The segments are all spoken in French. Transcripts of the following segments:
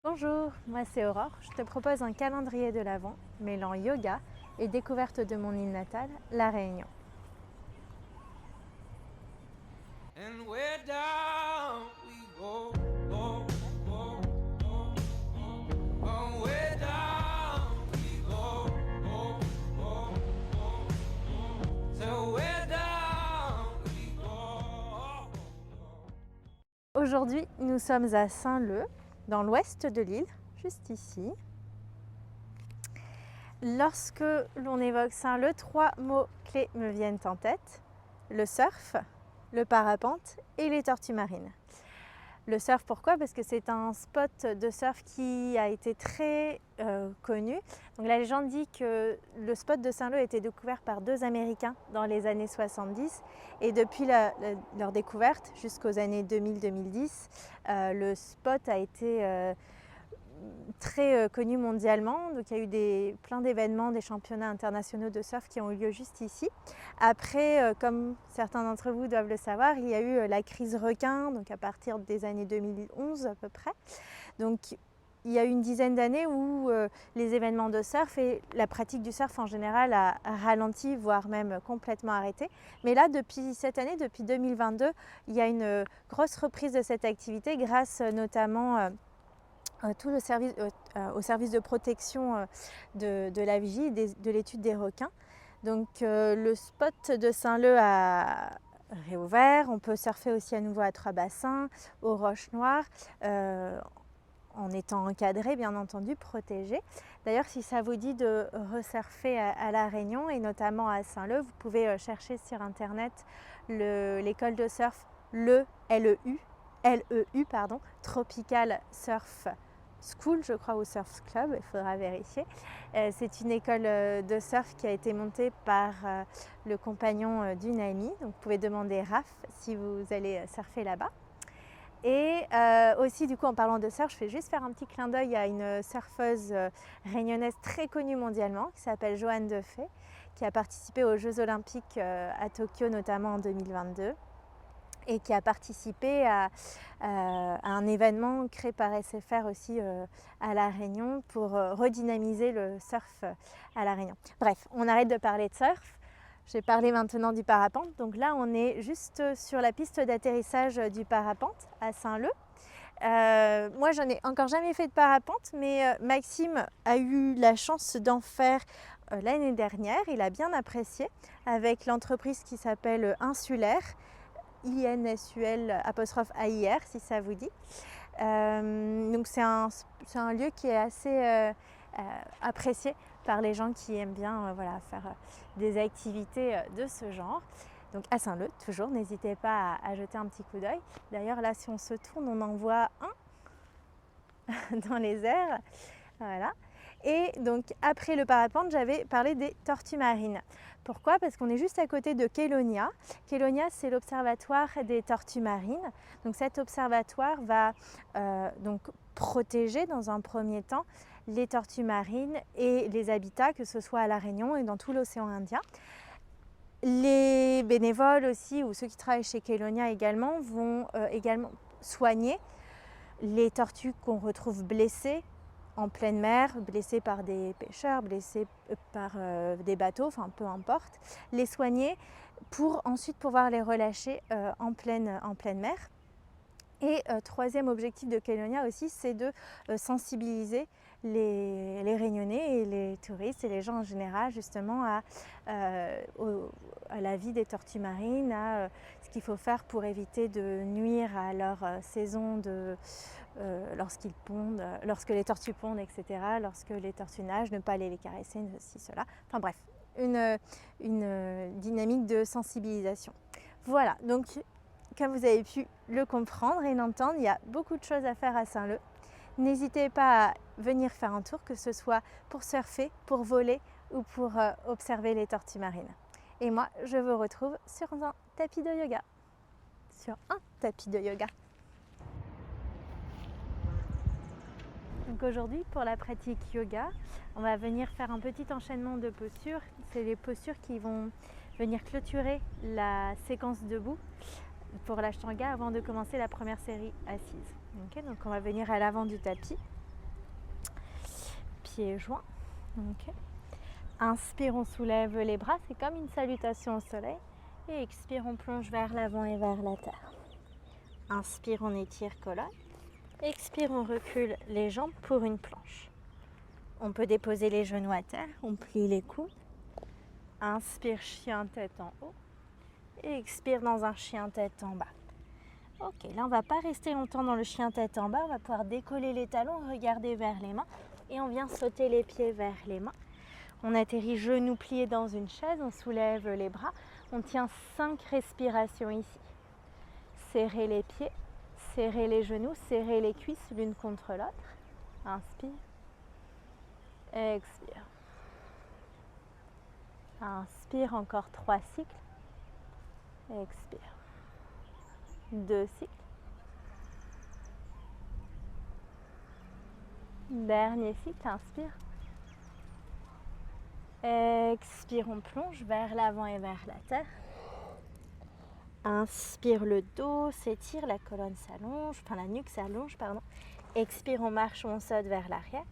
Bonjour, moi c'est Aurore. Je te propose un calendrier de l'Avent mêlant yoga et découverte de mon île natale, La Réunion. And where down we go, go, go, go, go. Oh, where down we go, go, go, go, go. So where down we go. Aujourd'hui, nous sommes à Saint-Leu, dans l'ouest de l'île, juste ici. Lorsque l'on évoque Saint-Leu, 3 mots clés me viennent en tête. Le surf, le parapente et les tortues marines. Le surf, pourquoi? Parce que c'est un spot de surf qui a été très connu. Donc la légende dit que le spot de Saint-Leu a été découvert par 2 Américains dans les années 70. Et depuis leur découverte jusqu'aux années 2000-2010, le spot a été très connu mondialement. Donc il y a eu plein d'événements, des championnats internationaux de surf qui ont eu lieu juste ici. Après, comme certains d'entre vous doivent le savoir, il y a eu la crise requin, donc à partir des années 2011 à peu près. Donc il y a eu une dizaine d'années où les événements de surf et la pratique du surf en général a ralenti, voire même complètement arrêté. Mais là, depuis cette année, depuis 2022, il y a une grosse reprise de cette activité grâce notamment tout le service, au service de protection de la vigie, de l'étude des requins. Donc le spot de Saint-Leu a réouvert. On peut surfer aussi à nouveau à Trois-Bassins, aux Roches Noires, en étant encadré, bien entendu, protégé. D'ailleurs, si ça vous dit de resurfer à La Réunion et notamment à Saint-Leu, vous pouvez chercher sur internet l'école de surf LEU, Tropical Surf School, je crois, ou Surf Club, il faudra vérifier. C'est une école de surf qui a été montée par le compagnon d'une amie. Donc vous pouvez demander Raph si vous allez surfer là-bas. Et aussi, du coup, en parlant de surf, je vais juste faire un petit clin d'œil à une surfeuse réunionnaise très connue mondialement qui s'appelle Johanne Defay, qui a participé aux Jeux Olympiques à Tokyo, notamment en 2022. Et qui a participé à un événement créé par SFR aussi à La Réunion pour redynamiser le surf à La Réunion. Bref, on arrête de parler de surf. J'ai parlé maintenant du parapente. Donc là, on est juste sur la piste d'atterrissage du parapente à Saint-Leu. Moi, j'en ai encore jamais fait de parapente, mais Maxime a eu la chance d'en faire l'année dernière. Il a bien apprécié avec l'entreprise qui s'appelle Insulaire. INSUL'-AIR si ça vous dit. Donc c'est un lieu qui est assez apprécié par les gens qui aiment bien faire des activités de ce genre. Donc à Saint-Leu, toujours, n'hésitez pas à jeter un petit coup d'œil. D'ailleurs là, si on se tourne, on en voit un dans les airs. Voilà. Et donc après le parapente, j'avais parlé des tortues marines. Pourquoi? Parce qu'on est juste à côté de Kélonia. Kélonia, c'est l'observatoire des tortues marines. Donc cet observatoire va donc protéger dans un premier temps les tortues marines et les habitats, que ce soit à La Réunion et dans tout l'océan Indien. Les bénévoles aussi, ou ceux qui travaillent chez Kélonia également, vont également soigner les tortues qu'on retrouve blessées en pleine mer, blessés par des pêcheurs, blessés par des bateaux, enfin peu importe, les soigner pour ensuite pouvoir les relâcher en pleine mer. Et troisième objectif de Kélonia aussi, c'est de sensibiliser les Réunionnais et les touristes et les gens en général justement à la vie des tortues marines, à ce qu'il faut faire pour éviter de nuire à leur saison lorsqu'ils pondent, lorsque les tortues pondent, etc., lorsque les tortues nagent, ne pas aller les caresser, ceci, cela. Enfin bref, une dynamique de sensibilisation. Voilà, donc comme vous avez pu le comprendre et l'entendre, il y a beaucoup de choses à faire à Saint-Leu. N'hésitez pas à venir faire un tour, que ce soit pour surfer, pour voler ou pour observer les tortues marines. Et moi, je vous retrouve sur un tapis de yoga. Donc aujourd'hui, pour la pratique yoga, on va venir faire un petit enchaînement de postures. C'est les postures qui vont venir clôturer la séquence debout pour l'ashtanga avant de commencer la première série assise. Okay, donc on va venir à l'avant du tapis. pieds joints. Okay. Inspire, on soulève les bras, c'est comme une salutation au soleil. Et expire, on plonge vers l'avant et vers la terre. Inspire, on étire colonne. Expire, on recule les jambes pour une planche. On peut déposer les genoux à terre, on plie les coudes. Inspire, chien tête en haut. Et expire dans un chien tête en bas. Ok, là on ne va pas rester longtemps dans le chien tête en bas, on va pouvoir décoller les talons, regarder vers les mains et on vient sauter les pieds vers les mains. On atterrit genoux pliés dans une chaise, on soulève les bras, on tient 5 respirations ici. Serrez les pieds, serrez les genoux, serrez les cuisses l'une contre l'autre. Inspire, expire. Inspire, encore 3 cycles. Expire. 2 cycles. Dernier cycle, inspire. Expire, on plonge vers l'avant et vers la terre. Inspire, le dos s'étire, la colonne s'allonge, enfin la nuque s'allonge, pardon. Expire, on marche, on saute vers l'arrière.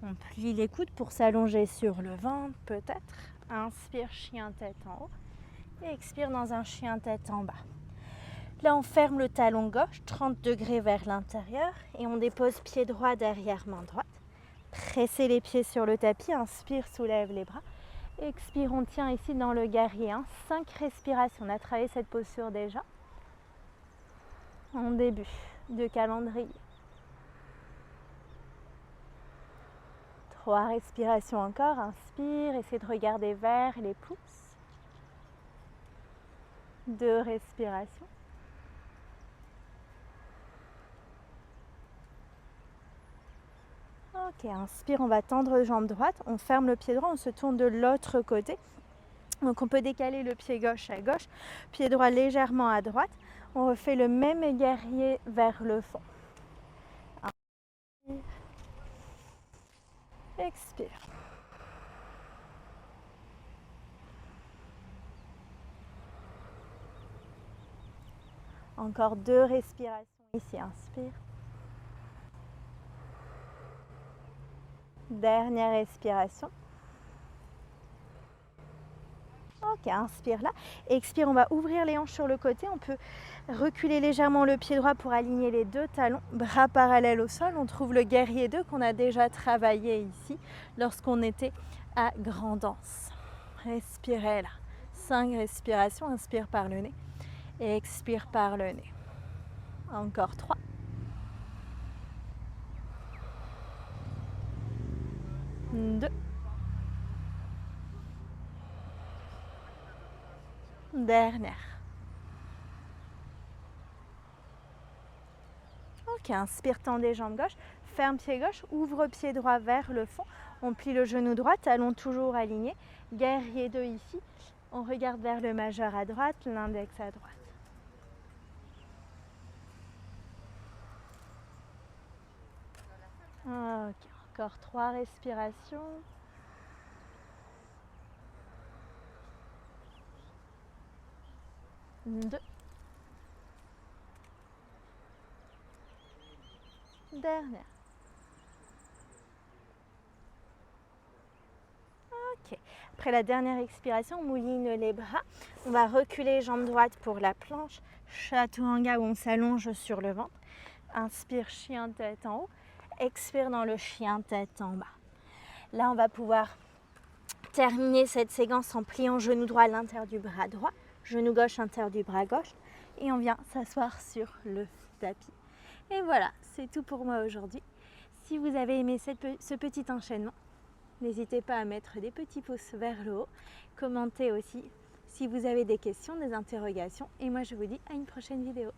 On plie les coudes pour s'allonger sur le ventre, peut-être. Inspire, chien tête en haut. Et expire dans un chien tête en bas. Là, on ferme le talon gauche, 30 degrés vers l'intérieur. Et on dépose pied droit derrière main droite. Pressez les pieds sur le tapis. Inspire, soulève les bras. Expire, on tient ici dans le guerrier 1. 5 respirations. On a travaillé cette posture déjà. En début de calendrier. 3 respirations encore. Inspire, essayez de regarder vers les pouces. 2 respirations. Ok, inspire, on va tendre la jambe droite, on ferme le pied droit, on se tourne de l'autre côté. Donc on peut décaler le pied gauche à gauche, pied droit légèrement à droite. On refait le même guerrier vers le fond. Inspire. Expire. Encore 2 respirations ici, inspire. Dernière respiration. Ok, inspire là. Expire, on va ouvrir les hanches sur le côté. On peut reculer légèrement le pied droit pour aligner les 2 talons. Bras parallèles au sol. On trouve le guerrier 2 qu'on a déjà travaillé ici lorsqu'on était à grandance. Respirez là. 5 respirations. Inspire par le nez. Et expire par le nez. Encore 3. 2. Dernière. Ok, inspire, tendez jambe gauche, ferme pied gauche, ouvre pied droit vers le fond. On plie le genou droit, talon toujours aligné. Guerrier 2 ici. On regarde vers le majeur à droite, l'index à droite. Ok, encore 3 respirations. 2. Dernière. Ok. Après la dernière expiration, on mouline les bras. On va reculer jambe droite pour la planche. Chaturanga où on s'allonge sur le ventre. Inspire, chien tête en haut. Expire dans le chien tête en bas. Là, on va pouvoir terminer cette séquence en pliant genou droit à l'intérieur du bras droit, genou gauche à l'intérieur du bras gauche. Et on vient s'asseoir sur le tapis. Et voilà, c'est tout pour moi aujourd'hui. Si vous avez aimé ce petit enchaînement, n'hésitez pas à mettre des petits pouces vers le haut. Commentez aussi si vous avez des questions, des interrogations. Et moi, je vous dis à une prochaine vidéo.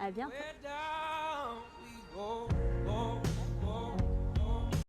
À bientôt.